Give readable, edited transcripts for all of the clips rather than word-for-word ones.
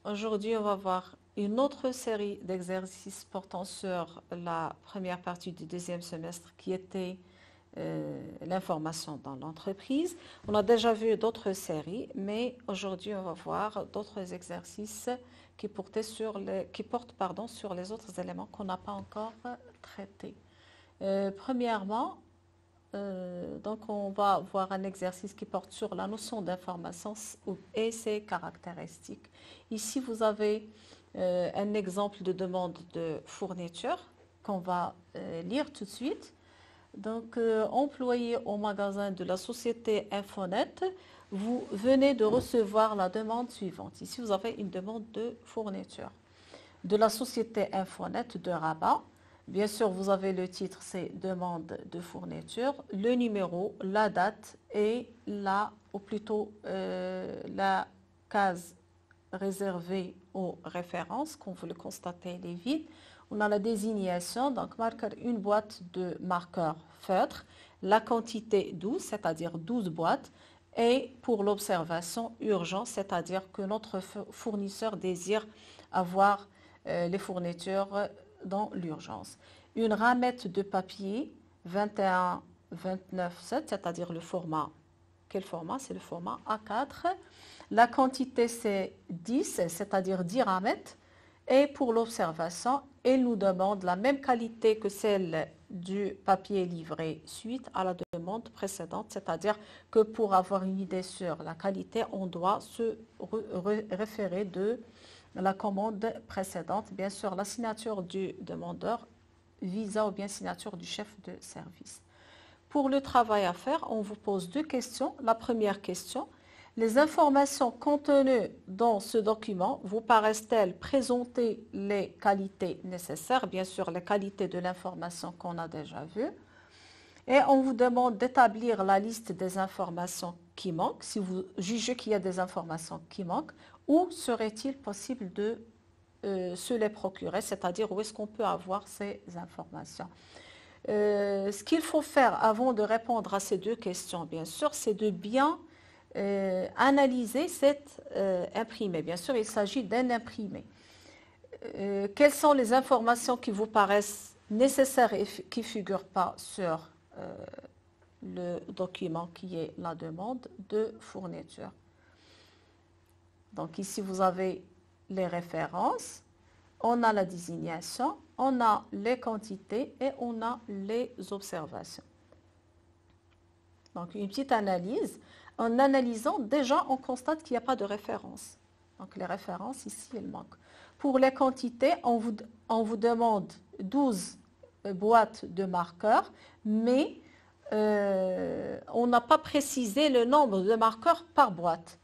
Aujourd'hui, on va voir une autre série d'exercices portant sur la première partie du deuxième semestre qui était l'information dans l'entreprise. On a déjà vu d'autres séries, mais aujourd'hui, on va voir d'autres exercices qui portent sur les autres éléments qu'on n'a pas encore traités. Premièrement, donc on va voir un exercice qui porte sur la notion d'information et ses caractéristiques. Ici, vous avez un exemple de demande de fourniture qu'on va lire tout de suite. Donc, employé au magasin de la société Infonet, vous venez de recevoir la demande suivante. Ici, vous avez une demande de fourniture de la société Infonet de Rabat. Bien sûr, vous avez le titre, c'est demande de fourniture, le numéro, la date et la case réservée aux références. Comme vous le constatez, elle est vide. On a la désignation, donc marqueur, une boîte de marqueur feutre, la quantité 12, c'est-à-dire 12 boîtes, et pour l'observation urgent, c'est-à-dire que notre fournisseur désire avoir les fournitures dans l'urgence. Une ramette de papier 21-29-7, c'est-à-dire le format. Quel format? C'est le format A4. La quantité, c'est 10, c'est-à-dire 10 ramettes. Et pour l'observation, il nous demande la même qualité que celle du papier livré suite à la demande précédente, c'est-à-dire que pour avoir une idée sur la qualité, on doit se référer de la commande précédente. Bien sûr, la signature du demandeur, visa ou bien signature du chef de service. Pour le travail à faire, on vous pose deux questions. La première question, les informations contenues dans ce document vous paraissent-elles présenter les qualités nécessaires? Bien sûr, les qualités de l'information qu'on a déjà vues. Et on vous demande d'établir la liste des informations qui manquent, si vous jugez qu'il y a des informations qui manquent, où serait-il possible de se les procurer, c'est-à-dire où est-ce qu'on peut avoir ces informations. Ce qu'il faut faire avant de répondre à ces deux questions, bien sûr, c'est de bien analyser cet imprimé. Bien sûr, il s'agit d'un imprimé. Quelles sont les informations qui vous paraissent nécessaires et qui ne figurent pas sur le document qui est la demande de fourniture? Donc ici, vous avez les références, on a la désignation, on a les quantités et on a les observations. Donc une petite analyse. En analysant, déjà, on constate qu'il n'y a pas de référence. Donc les références, ici, elles manquent. Pour les quantités, on vous demande 12 boîtes de marqueurs, mais on n'a pas précisé le nombre de marqueurs par boîte.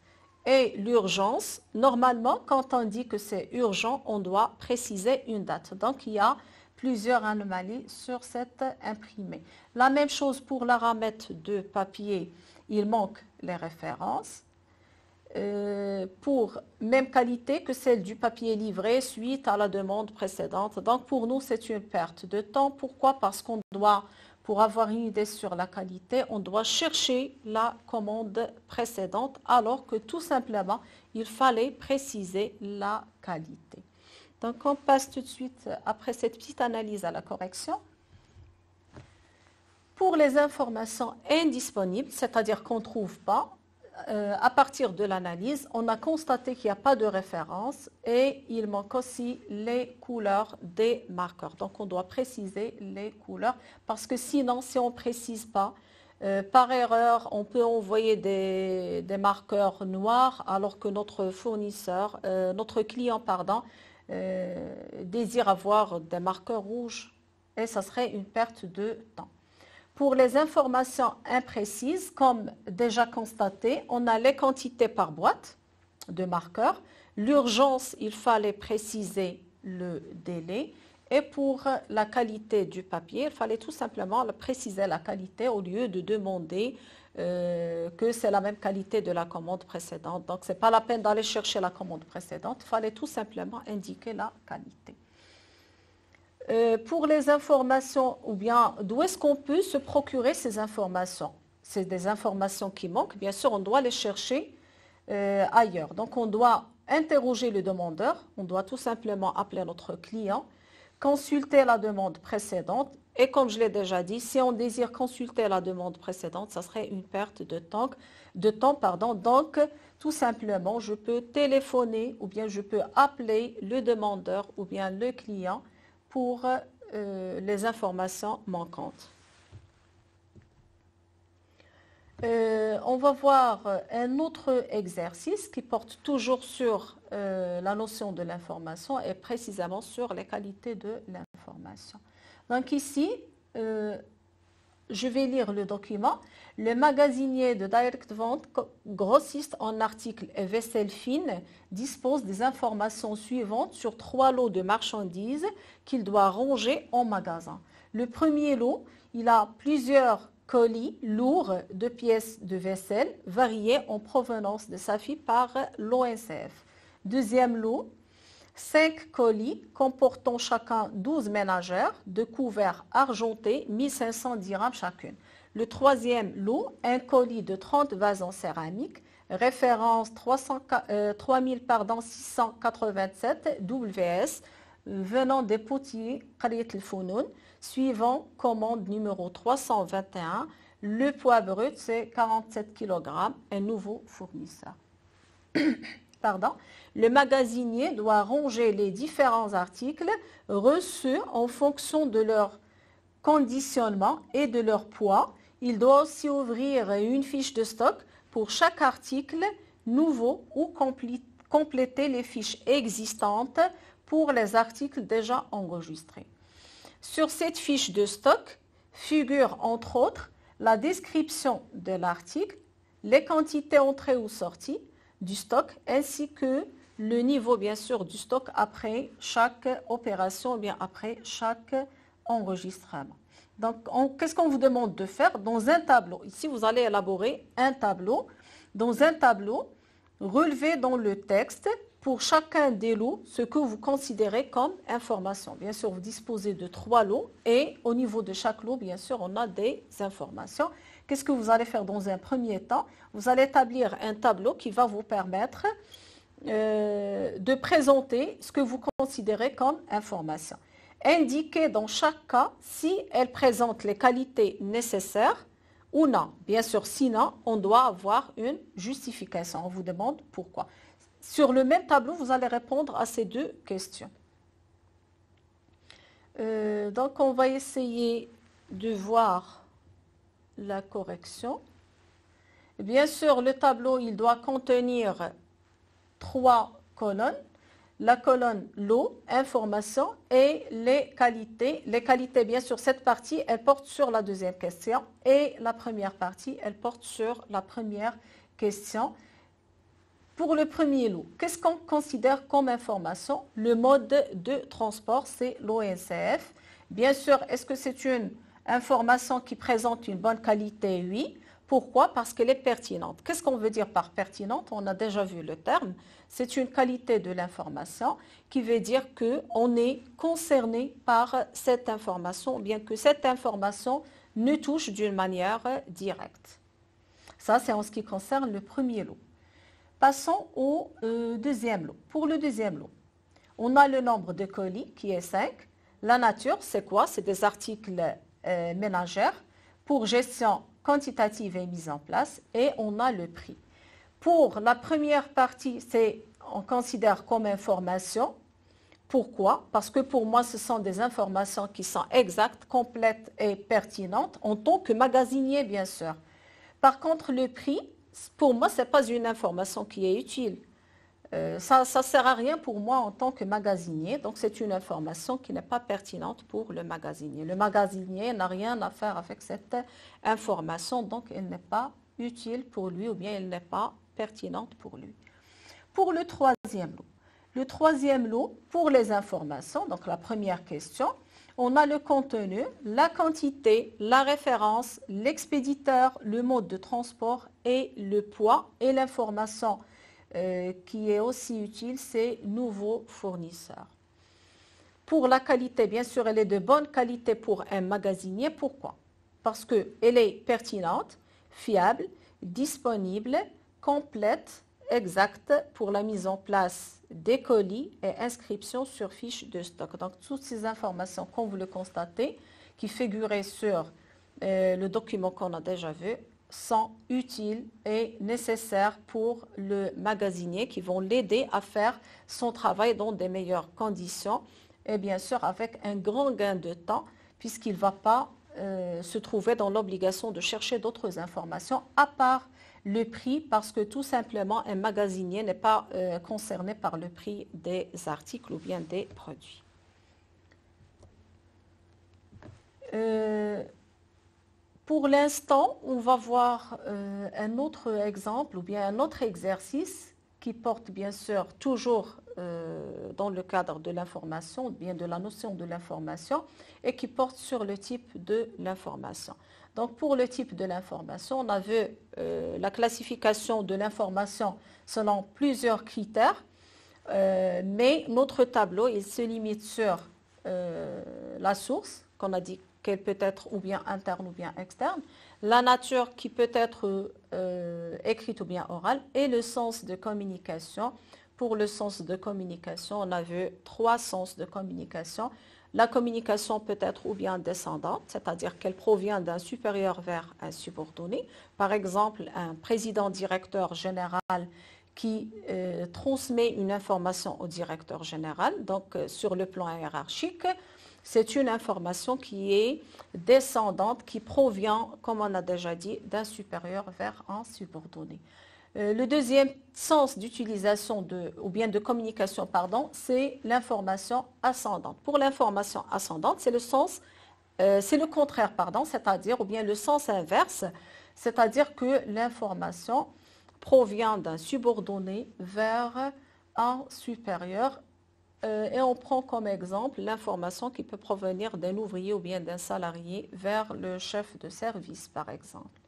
Et l'urgence, normalement, quand on dit que c'est urgent, on doit préciser une date. Donc, il y a plusieurs anomalies sur cette imprimée. La même chose pour la ramette de papier, il manque les références. Pour même qualité que celle du papier livré suite à la demande précédente. Donc, pour nous, c'est une perte de temps. Pourquoi? Parce qu'on doit, pour avoir une idée sur la qualité, on doit chercher la commande précédente alors que tout simplement, il fallait préciser la qualité. Donc, on passe tout de suite, après cette petite analyse, à la correction. Pour les informations indisponibles, c'est-à-dire qu'on ne trouve pas, à partir de l'analyse, on a constaté qu'il n'y a pas de référence et il manque aussi les couleurs des marqueurs. Donc, on doit préciser les couleurs parce que sinon, si on ne précise pas, par erreur, on peut envoyer des marqueurs noirs alors que notre fournisseur, notre client, désire avoir des marqueurs rouges et ça serait une perte de temps. Pour les informations imprécises, comme déjà constaté, on a les quantités par boîte de marqueurs. L'urgence, il fallait préciser le délai. Et pour la qualité du papier, il fallait tout simplement préciser la qualité au lieu de demander que c'est la même qualité de la commande précédente. Donc, ce n'est pas la peine d'aller chercher la commande précédente. Il fallait tout simplement indiquer la qualité. Pour les informations, ou bien d'où est-ce qu'on peut se procurer ces informations? C'est des informations qui manquent, bien sûr, on doit les chercher ailleurs. Donc, on doit interroger le demandeur, on doit tout simplement appeler notre client, consulter la demande précédente et comme je l'ai déjà dit, si on désire consulter la demande précédente, ça serait une perte de temps. Donc, tout simplement, je peux téléphoner ou bien je peux appeler le demandeur ou bien le client pour les informations manquantes. On va voir un autre exercice qui porte toujours sur la notion de l'information et précisément sur les qualités de l'information. Donc ici, je vais lire le document. Le magasinier de direct vente, grossiste en articles et vaisselle fine, dispose des informations suivantes sur 3 lots de marchandises qu'il doit ranger en magasin. Le premier lot, il a plusieurs colis lourds de pièces de vaisselle variées en provenance de SAFI par l'ONCF. Deuxième lot, 5 colis comportant chacun 12 ménagères de couverts argentés, 1500 dirhams chacune. Le troisième lot, un colis de 30 vases en céramique, référence 3687 WS, venant des potiers Qaryat el-Founoun, suivant commande numéro 321. Le poids brut, c'est 47 kg, un nouveau fournisseur. Le magasinier doit ranger les différents articles reçus en fonction de leur conditionnement et de leur poids. Il doit aussi ouvrir une fiche de stock pour chaque article nouveau ou compléter les fiches existantes pour les articles déjà enregistrés. Sur cette fiche de stock figure entre autres la description de l'article, les quantités entrées ou sorties du stock ainsi que le niveau bien sûr du stock après chaque opération, bien après chaque enregistrement. Donc qu'est-ce qu'on vous demande de faire dans un tableau? Ici vous allez élaborer un tableau. Dans un tableau, relevez dans le texte pour chacun des lots ce que vous considérez comme information. Bien sûr, vous disposez de 3 lots et au niveau de chaque lot, bien sûr, on a des informations. Qu'est-ce que vous allez faire dans un premier temps? Vous allez établir un tableau qui va vous permettre de présenter ce que vous considérez comme information. Indiquez dans chaque cas si elle présente les qualités nécessaires ou non. Bien sûr, sinon, on doit avoir une justification. On vous demande pourquoi. Sur le même tableau, vous allez répondre à ces 2 questions. Donc, on va essayer de voir la correction. Bien sûr, le tableau, il doit contenir 3 colonnes. La colonne lot, information et les qualités. Les qualités, bien sûr, cette partie, elle porte sur la deuxième question et la première partie, elle porte sur la première question. Pour le premier lot, qu'est-ce qu'on considère comme information? Le mode de transport, c'est l'ONCF. Bien sûr, est-ce que c'est une information qui présente une bonne qualité? Oui. Pourquoi? Parce qu'elle est pertinente. Qu'est-ce qu'on veut dire par pertinente? On a déjà vu le terme. C'est une qualité de l'information qui veut dire qu'on est concerné par cette information, bien que cette information ne touche d'une manière directe. Ça, c'est en ce qui concerne le premier lot. Passons au deuxième lot. Pour le deuxième lot, on a le nombre de colis qui est 5. La nature, c'est quoi? C'est des articles ménagères pour gestion quantitative et mise en place. Et on a le prix. Pour la première partie, on considère comme information. Pourquoi? Parce que pour moi, ce sont des informations qui sont exactes, complètes et pertinentes en tant que magasinier, bien sûr. Par contre, le prix, pour moi, ce n'est pas une information qui est utile. Ça ne sert à rien pour moi en tant que magasinier. Donc, c'est une information qui n'est pas pertinente pour le magasinier. Le magasinier n'a rien à faire avec cette information, donc elle n'est pas utile pour lui ou bien elle n'est pas pertinente pour lui. Pour le troisième lot. Le troisième lot, pour les informations, donc la première question, on a le contenu, la quantité, la référence, l'expéditeur, le mode de transport et le poids. Et l'information qui est aussi utile, c'est nouveau fournisseur. Pour la qualité, bien sûr, elle est de bonne qualité pour un magasinier. Pourquoi? Parce qu'elle est pertinente, fiable, disponible, complète exacte pour la mise en place des colis et inscription sur fiche de stock. Donc, toutes ces informations, comme vous le constatez, qui figuraient sur le document qu'on a déjà vu, sont utiles et nécessaires pour le magasinier qui vont l'aider à faire son travail dans des meilleures conditions et bien sûr avec un grand gain de temps puisqu'il ne va pas se trouver dans l'obligation de chercher d'autres informations à part le prix parce que tout simplement un magasinier n'est pas concerné par le prix des articles ou bien des produits. Pour l'instant, on va voir un autre exemple ou bien un autre exercice qui porte bien sûr toujours dans le cadre de l'information, ou bien de la notion de l'information et qui porte sur le type de l'information. Donc pour le type de l'information, on a vu la classification de l'information selon plusieurs critères, mais notre tableau il se limite sur la source qu'on a dit qu'elle peut être ou bien interne ou bien externe, la nature qui peut être écrite ou bien orale et le sens de communication. Pour le sens de communication, on a vu 3 sens de communication. La communication peut être ou bien descendante, c'est-à-dire qu'elle provient d'un supérieur vers un subordonné. Par exemple, un président-directeur général qui transmet une information au directeur général, donc sur le plan hiérarchique, c'est une information qui est descendante, qui provient, comme on a déjà dit, d'un supérieur vers un subordonné. Le deuxième sens d'utilisation ou bien de communication, pardon, c'est l'information ascendante. Pour l'information ascendante, c'est le contraire, pardon, c'est-à-dire, ou bien le sens inverse, c'est-à-dire que l'information provient d'un subordonné vers un supérieur. Et on prend comme exemple l'information qui peut provenir d'un ouvrier ou bien d'un salarié vers le chef de service, par exemple.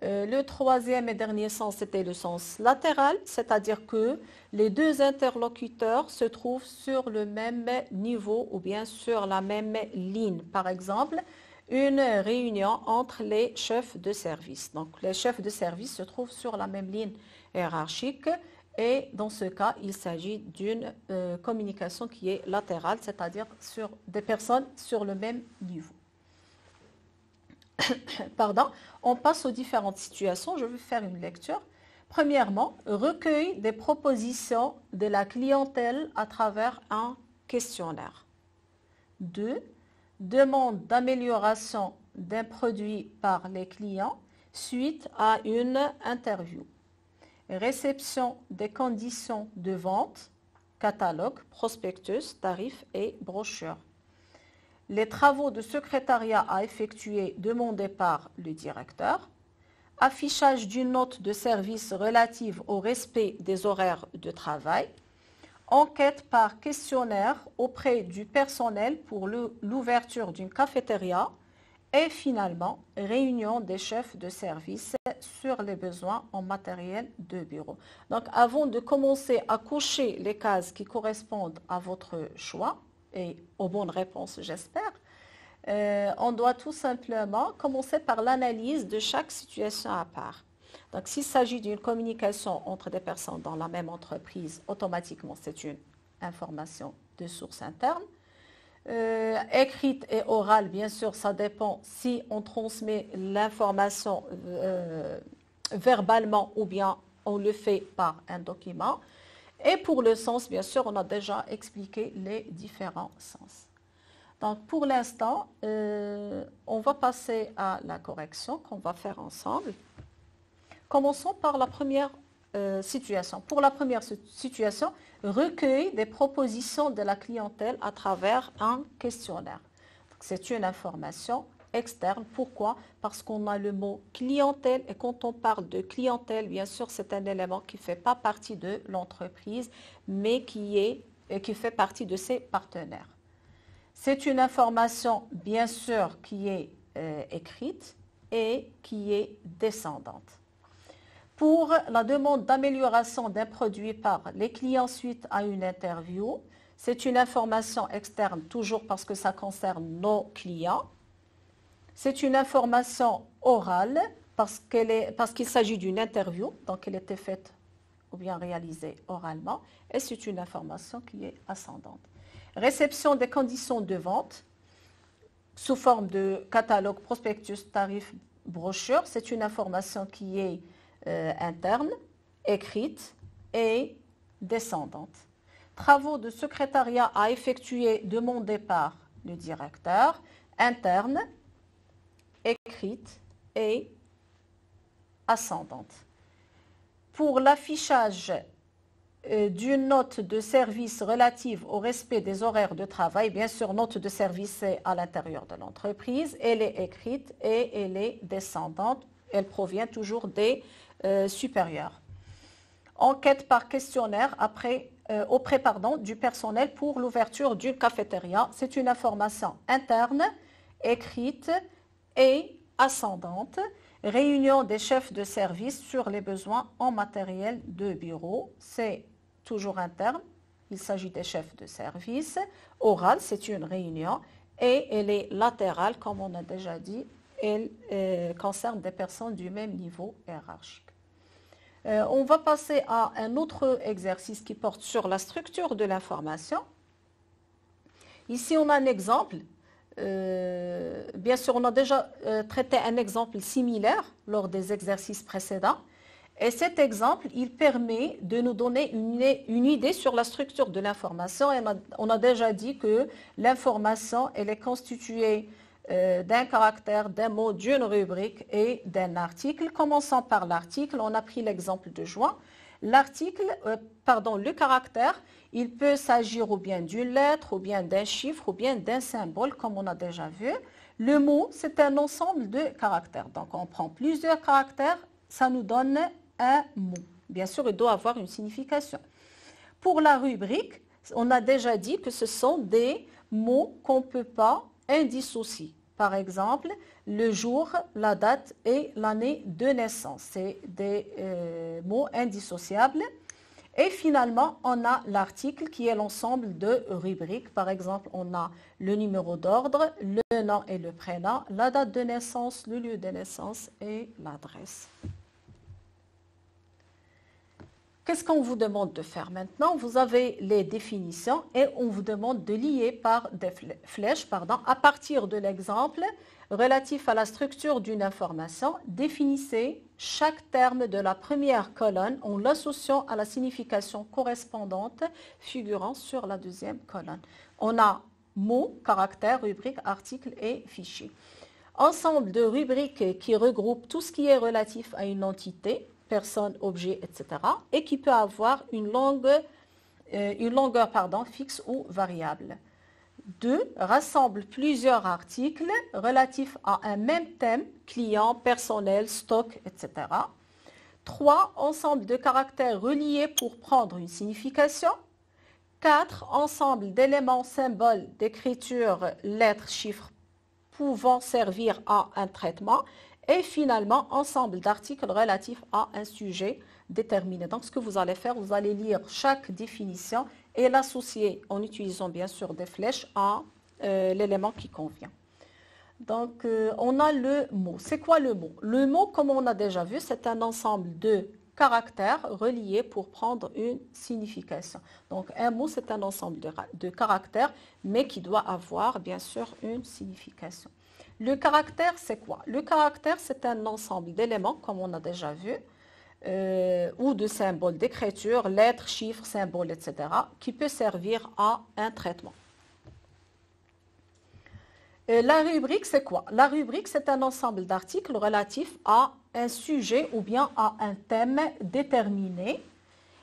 Le troisième et dernier sens, c'était le sens latéral, c'est-à-dire que les deux interlocuteurs se trouvent sur le même niveau ou bien sur la même ligne. Par exemple, une réunion entre les chefs de service. Donc, les chefs de service se trouvent sur la même ligne hiérarchique et dans ce cas, il s'agit d'une communication qui est latérale, c'est-à-dire sur des personnes sur le même niveau. Pardon, on passe aux différentes situations. Je vais faire une lecture. Premièrement, recueil des propositions de la clientèle à travers un questionnaire. 2. Demande d'amélioration d'un produit par les clients suite à une interview. Réception des conditions de vente, catalogue, prospectus, tarifs et brochures. Les travaux de secrétariat à effectuer demandés par le directeur. Affichage d'une note de service relative au respect des horaires de travail. Enquête par questionnaire auprès du personnel pour l'ouverture d'une cafétéria. Et finalement, réunion des chefs de service sur les besoins en matériel de bureau. Donc, avant de commencer à cocher les cases qui correspondent à votre choix et aux bonnes réponses, j'espère, on doit tout simplement commencer par l'analyse de chaque situation à part. Donc, s'il s'agit d'une communication entre des personnes dans la même entreprise, automatiquement, c'est une information de source interne. Écrite et orale, bien sûr, ça dépend si on transmet l'information verbalement ou bien on le fait par un document. Et pour le sens, bien sûr, on a déjà expliqué les différents sens. Donc, pour l'instant, on va passer à la correction qu'on va faire ensemble. Commençons par la première situation. Pour la première situation, recueil des propositions de la clientèle à travers un questionnaire. C'est une information externe. Pourquoi? Parce qu'on a le mot clientèle et quand on parle de clientèle, bien sûr, c'est un élément qui ne fait pas partie de l'entreprise, mais qui fait partie de ses partenaires. C'est une information, bien sûr, qui est écrite et qui est descendante. Pour la demande d'amélioration d'un produit par les clients suite à une interview, c'est une information externe, toujours parce que ça concerne nos clients. C'est une information orale, parce qu'il s'agit d'une interview, donc elle était faite ou bien réalisé oralement, et c'est une information qui est ascendante. Réception des conditions de vente sous forme de catalogue, prospectus, tarif, brochure, c'est une information qui est interne, écrite et descendante. Travaux de secrétariat à effectuer demandés par le directeur, interne, écrite et ascendante. Pour l'affichage d'une note de service relative au respect des horaires de travail, bien sûr, note de service est à l'intérieur de l'entreprise, elle est écrite et elle est descendante, elle provient toujours des supérieurs. Enquête par questionnaire auprès du personnel pour l'ouverture d'une cafétéria, c'est une information interne, écrite et ascendante. Réunion des chefs de service sur les besoins en matériel de bureau, c'est toujours interne, il s'agit des chefs de service. Orale, c'est une réunion et elle est latérale, comme on a déjà dit, elle concerne des personnes du même niveau hiérarchique. On va passer à un autre exercice qui porte sur la structure de l'information. Ici, on a un exemple. Bien sûr, on a déjà traité un exemple similaire lors des exercices précédents. Et cet exemple, il permet de nous donner une idée sur la structure de l'information. On a déjà dit que l'information, elle est constituée d'un caractère, d'un mot, d'une rubrique et d'un article. Commençons par l'article. On a pris l'exemple de juin. Le caractère, il peut s'agir ou bien d'une lettre, ou bien d'un chiffre, ou bien d'un symbole, comme on a déjà vu. Le mot, c'est un ensemble de caractères. Donc, on prend plusieurs caractères, ça nous donne un mot. Bien sûr, il doit avoir une signification. Pour la rubrique, on a déjà dit que ce sont des mots qu'on ne peut pas indissocier. Par exemple, le jour, la date et l'année de naissance. C'est des mots indissociables. Et finalement, on a l'article qui est l'ensemble de rubriques. Par exemple, on a le numéro d'ordre, le nom et le prénom, la date de naissance, le lieu de naissance et l'adresse. Qu'est-ce qu'on vous demande de faire maintenant? Vous avez les définitions et on vous demande de lier par des flèches à partir de l'exemple relatif à la structure d'une information. Définissez chaque terme de la première colonne en l'associant à la signification correspondante figurant sur la deuxième colonne. On a mots, caractères, rubriques, articles et fichiers. Ensemble de rubriques qui regroupent tout ce qui est relatif à une entité, personne, objet, etc. et qui peut avoir une longueur fixe ou variable. 2. Rassemble plusieurs articles relatifs à un même thème, client, personnel, stock, etc. 3. Ensemble de caractères reliés pour prendre une signification. 4. Ensemble d'éléments, symboles, d'écriture, lettres, chiffres pouvant servir à un traitement. Et finalement, ensemble d'articles relatifs à un sujet déterminé. Donc, ce que vous allez faire, vous allez lire chaque définition et l'associer en utilisant bien sûr des flèches à l'élément qui convient. Donc, on a le mot. C'est quoi le mot? Le mot, comme on a déjà vu, c'est un ensemble de caractères reliés pour prendre une signification. Donc, un mot, c'est un ensemble de caractères, mais qui doit avoir bien sûr une signification. Le caractère, c'est quoi? Le caractère, c'est un ensemble d'éléments, comme on a déjà vu, ou de symboles d'écriture, lettres, chiffres, symboles, etc., qui peut servir à un traitement. La rubrique, c'est quoi? La rubrique, c'est un ensemble d'articles relatifs à un sujet ou bien à un thème déterminé.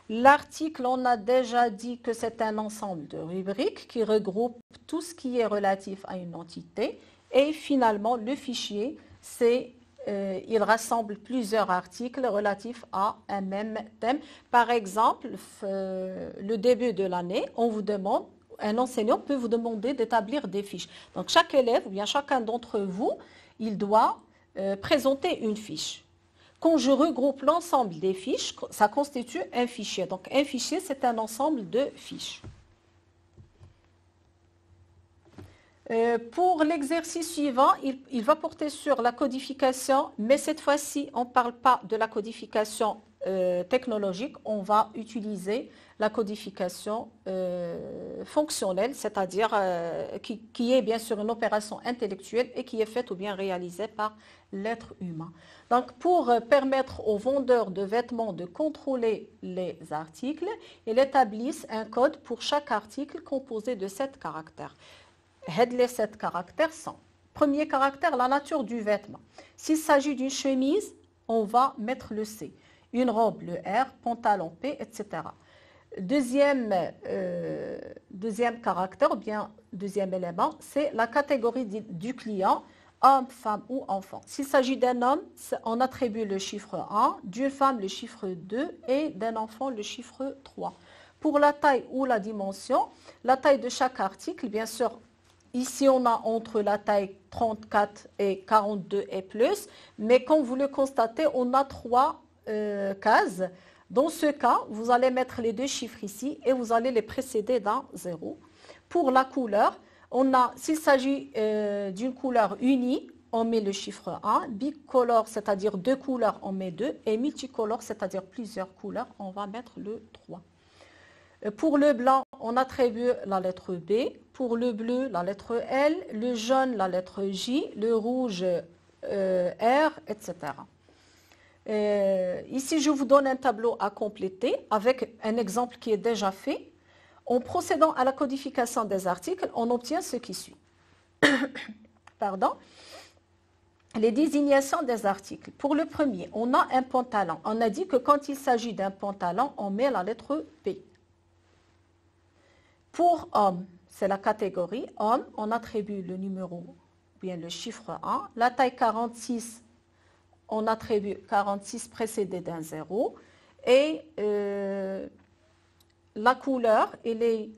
L'article, on a déjà dit que c'est un ensemble de rubriques qui regroupe tout ce qui est relatif à une entité. Et finalement, le fichier, il rassemble plusieurs articles relatifs à un même thème. Par exemple, le début de l'année, un enseignant peut vous demander d'établir des fiches. Donc, chaque élève, ou bien chacun d'entre vous, il doit présenter une fiche. Quand je regroupe l'ensemble des fiches, ça constitue un fichier. Donc, un fichier, c'est un ensemble de fiches. Pour l'exercice suivant, il va porter sur la codification, mais cette fois-ci, on ne parle pas de la codification technologique, on va utiliser la codification fonctionnelle, c'est-à-dire qui est bien sûr une opération intellectuelle et qui est faite ou bien réalisée par l'être humain. Donc, pour permettre aux vendeurs de vêtements de contrôler les articles, ils établissent un code pour chaque article composé de 7 caractères. Les 7 caractères sont, premier caractère, la nature du vêtement. S'il s'agit d'une chemise, on va mettre le C. Une robe, le R, pantalon P, etc. Deuxième caractère, ou bien deuxième élément, c'est la catégorie du client, homme, femme ou enfant. S'il s'agit d'un homme, on attribue le chiffre 1, d'une femme le chiffre 2 et d'un enfant le chiffre 3. Pour la taille ou la dimension, la taille de chaque article, bien sûr, ici, on a entre la taille 34 et 42 et plus, mais comme vous le constatez, on a 3 cases. Dans ce cas, vous allez mettre les deux chiffres ici et vous allez les précéder d'un 0. Pour la couleur, s'il s'agit d'une couleur unie, on met le chiffre 1. Bicolore, c'est-à-dire 2 couleurs, on met 2. Et multicolore, c'est-à-dire plusieurs couleurs, on va mettre le 3. Pour le blanc, on attribue la lettre B. Pour le bleu, la lettre L. Le jaune, la lettre J. Le rouge, R, etc. Ici, je vous donne un tableau à compléter avec un exemple qui est déjà fait. En procédant à la codification des articles, on obtient ce qui suit. Pardon. Les désignations des articles. Pour le premier, on a un pantalon. On a dit que quand il s'agit d'un pantalon, on met la lettre P. Pour homme, c'est la catégorie homme, on attribue le numéro, bien le chiffre 1. La taille 46, on attribue 46 précédé d'un 0. Et la couleur, elle est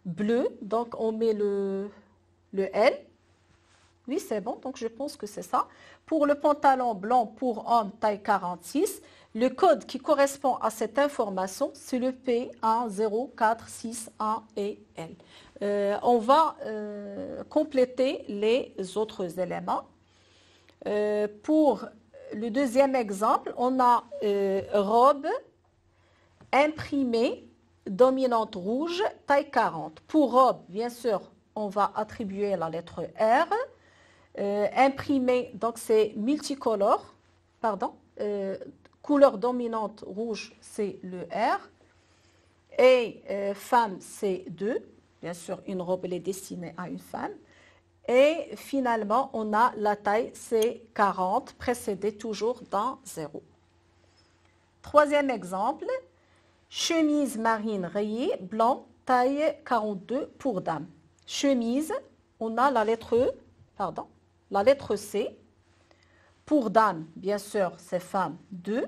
bleue, donc on met le L. Oui, c'est bon, donc je pense que c'est ça. Pour le pantalon blanc pour homme, taille 46, le code qui correspond à cette information, c'est le P1046A et L. On va compléter les autres éléments. Pour le deuxième exemple, on a robe imprimée, dominante rouge, taille 40. Pour robe, bien sûr, on va attribuer la lettre R. Imprimé, donc c'est multicolore, pardon, couleur dominante rouge, c'est le R, et femme, c'est 2, bien sûr, une robe, elle est destinée à une femme, et finalement, on a la taille, c'est 40, précédée toujours d'un 0. Troisième exemple, chemise marine rayée, blanc, taille 42 pour dame. Chemise, on a la lettre C. Pour dame, bien sûr, c'est femme 2.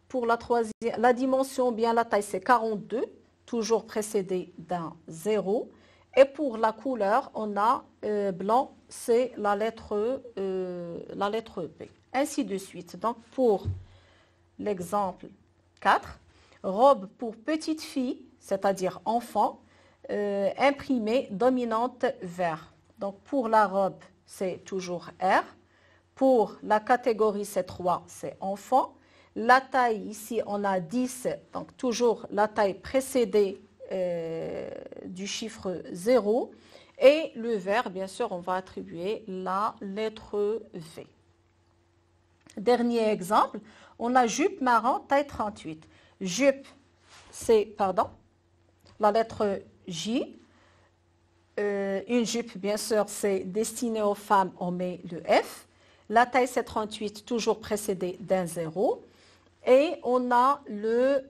Pour la dimension, bien la taille, c'est 42, toujours précédé d'un 0. Et pour la couleur, on a blanc, c'est la lettre P. Ainsi de suite. Donc, pour l'exemple 4, robe pour petite fille, c'est-à-dire enfant, imprimée, dominante vert. Donc, pour la robe, c'est toujours R. Pour la catégorie C3, c'est enfant. La taille, ici, on a 10, donc toujours la taille précédée du chiffre 0. Et le vert, bien sûr, on va attribuer la lettre V. Dernier exemple, on a jupe marron, taille 38. Jupe, c'est, la lettre J. Une jupe, bien sûr, c'est destiné aux femmes, on met le F. La taille, c'est 38, toujours précédé d'un 0. Et on a le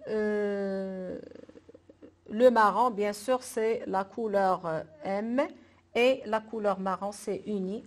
marron, bien sûr, c'est la couleur M. Et la couleur marron, c'est uni.